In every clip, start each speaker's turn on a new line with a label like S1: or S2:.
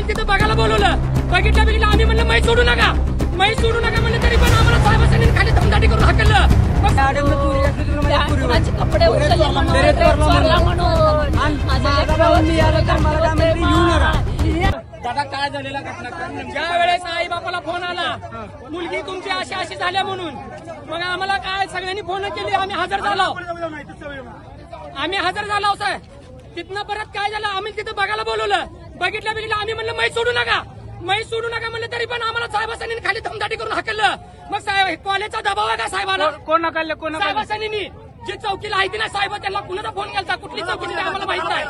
S1: तिथं बघायला बोलवलं, बघितलं आम्ही म्हणलं मै सोडू नका म्हणलं, तरी पण आम्हाला साहेबांनी खाली धमदाटी करून हाकललं. कपडे दादा काय झालेला घटना, ज्या वेळेस आई बापाला फोन आला मुलगी तुमची अशी झाल्या म्हणून, मग आम्हाला काय सगळ्यांनी फोन केली, आम्ही हजर झालो साहेब. तिथनं परत काय झालं, आम्ही तिथं बघायला बोलवलं, बघितलं आम्ही म्हणलं मै सोडू नका म्हणलं, तरी पण आम्हाला साहेबांनी खाली धमदाटी करून हाकललं. मग साहेब कॉलेजचा दबाव आहे का साहेबांना, कोण हाकललं साहेबांनी जे चौकीला आहे ना साहेब, त्यांना कुणाचा फोन केला, कुठली चौकी आम्हाला माहित नाही.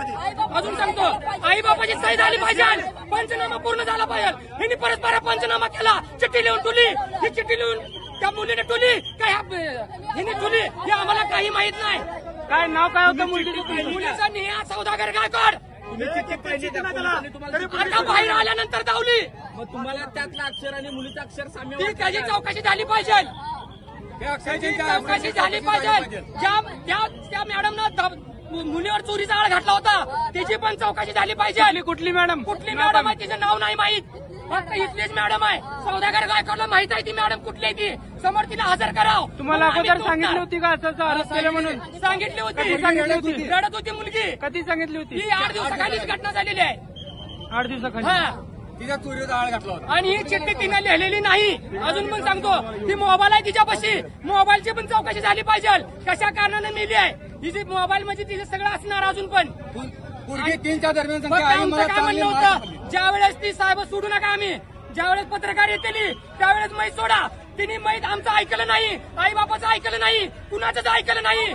S1: अजून सांगतो आई बापाची सही झाली पाहिजे, पंचनामा पूर्ण झाला पाहिजे. यांनी परस्पर पंचनामा केला, चिठ्ठी लिहून टोली, ही चिठ्ठी लिहून त्या मुलीने टोली काय हिने टोली, हे आम्हाला काही माहित नाही. काय नाव काय होतं मुलीचं, नेहा सौदागर गायकवाड. आता बाहेर आल्यानंतर धावली,
S2: मग तुम्हाला त्यातलं अक्षर आणि मुलीचं अक्षर साम्य,
S1: ती त्याची चौकशी झाली पाहिजे, चौकशी झाली पाहिजे. ज्या मॅडमनं मुलीवर चोरीचा आळ घातला होता त्याची पण चौकशी झाली पाहिजे. कुठली मॅडम आहे तिचं नाव नाही माहित, फक्त इथलीच मॅडम आहे. सौदागर गायकवाडला माहित आहे ती मॅडम कुठली आहे, ती समोर तिला हजर करावं. तुम्हाला अगोदर सांगितली होती का असं अरेस्ट केलं म्हणून? सांगितली होती, रडत होती मुलगी. कधी सांगितली होती? ही 8 दिवसाखालीच घटना झालेली आहे, 8 दिवसाखाली. हा,
S2: तिच्या चोरीचा आळ घातला होता
S1: आणि ही चिठ्ठी तिने लिहिलेली नाही. अजून पण सांगतो, ती मोबाईल आहे तिच्यापाशी, मोबाईलची पण चौकशी झाली पाहिजे, कशा कारणाने नेली आहे. हिची मोबाईल म्हणजे तिथे सगळं असणार. अजून पण
S2: 3च्या दरम्यान
S1: काय म्हणणं होतं, ज्यावेळेस ती साहेब सोडू नका, आम्ही ज्यावेळेस पत्रकार येते त्यावेळेस मै सोडा, तिने मैत आमचं ऐकलं नाही, आई बापाचं ऐकलं नाही, कुणाचंच ऐकलं नाही.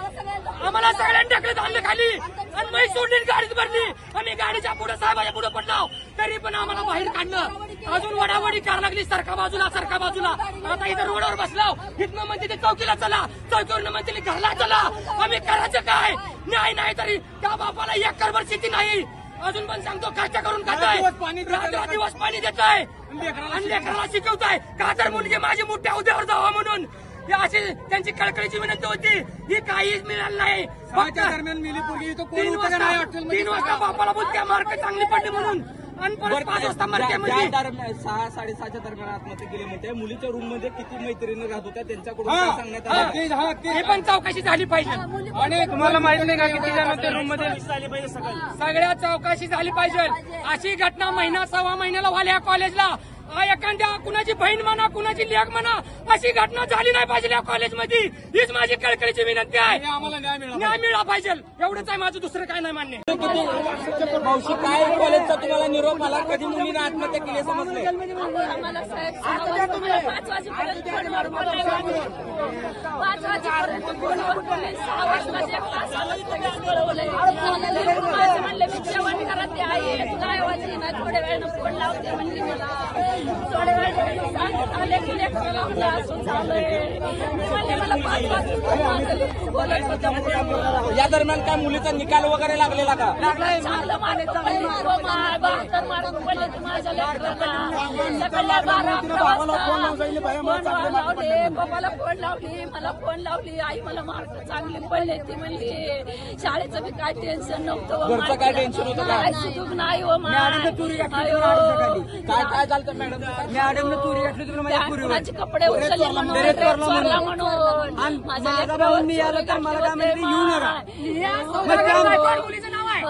S1: आम्हाला सगळ्यांनी ढकलत आणलं खाली आणि मै सोडली, गाडीत भरली. आम्ही गाडीच्या पुढे साहेबाच्या पुढे पडलो, तरी पण आम्हाला बाहेर काढलं. अजून वडावडी करायला लागली, सरका बाजूला. आता इथं रोडवर बसलो, इथनं म्हणते ते चौकीला चला, चौकीवरनं म्हणते घरला चला. आम्ही करायचं काय, न्याय नाही तरी त्या बापाला 1 करभर शेती नाही. अजून पण सांगतो, कष्ट करून खाताय, दिवस पाणी देताय आणि लेकराला शिकवताय का, तर मुलगी माझी मोठ्या उद्यावर जावा म्हणून. अशी त्यांची कळकळीची विनंती होती, ही काहीच मिळालं नाही.
S2: दरम्यान मिली पूर्वी
S1: 3 वाजता बापाला बोलत्या मार्क चांगली पडली म्हणून, आणि परत 5 वाजता मार्क म्हणजे
S2: 6-6:30च्या दरम्यान आत्महत्या केली. म्हणते मुलीच्या रूम मध्ये किती मैत्रिणी राहत होत्या, त्यांच्याकडून सांगण्यात आलं,
S1: हे पण चौकशी झाली पाहिजे. आणि तुम्हाला माहित नाही का किती जण होते रूम मध्ये, सगळ्या चौकशी झाली पाहिजे. अशी घटना महिना 1.25 महिन्याला व्हायला कॉलेजला. एखाद्या कुणाची बहीण म्हणा, कुणाची लेक म्हणा, अशी घटना झाली नाही पाहिजे या कॉलेजमध्ये. हीच माझी कळकळीची विनंती आहे,
S2: आम्हाला
S1: न्याय मिळाला पाहिजे. एवढंच आहे माझं, दुसरं काय नाही मान्य.
S2: मावशी, काय कॉलेजचा तुम्हाला निरोप आला, कधी मुलीने आत्महत्या केली समजले?
S3: आम्हाला साहेब 5 वाजेपर्यंत फोन मारून बोलले, 5 वाजेपर्यंत फोनवर बोलले, 6 वाजता कळवलंय. म्हणले मी जेवण करत आहे, तुला आवाज येणार, थोड्या वेळानं फोन लावते म्हणली मला. थोड्या वेळ आले की लेकराला असून झालंय, मला 5 वाजता बोलत होतं.
S2: या दरम्यान काय मुलीचा निकाल वगैरे लागलेला का?
S3: चांगलं मारत मारून पडले माझ्या लेकरांना. सकाळी 12 लावले, पप्पाला फोन लावली, मला फोन लावली, आई मला मार्क चांगले पडले. ती म्हणली शाळेचं बी काय टेन्शन नव्हतं,
S2: घरचं काय टेन्शन होतं का?
S3: सुख नाही हो.
S2: काय चालतं मॅडम?
S1: मॅडमनं चोरी घातली तुला माझ्या
S3: कुणाचे कपडे उचलले म्हणून माझ्या भाऊन मी आलं तर मला काय म्हणते येऊ नका.
S1: मुलीचं नाव आहे,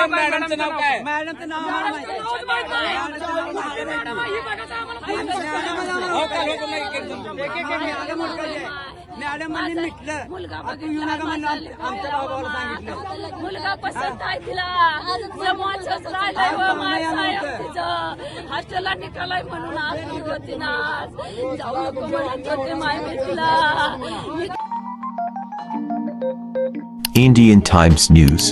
S2: मॅडमचं नाव काय?
S1: मॅडमचं नाव मॅडम म्हणून मिटलं,
S3: मुलगा
S1: आमच्या बाबाला सांगितलं.
S3: मुलगा पसंत आहे तिला, जमवायचंच राहिलंय. तिचं हॉस्टेलला निघालाय म्हणून आज होती ना, जाऊ नको म्हणत होते माय तिला.
S4: Indian Times News.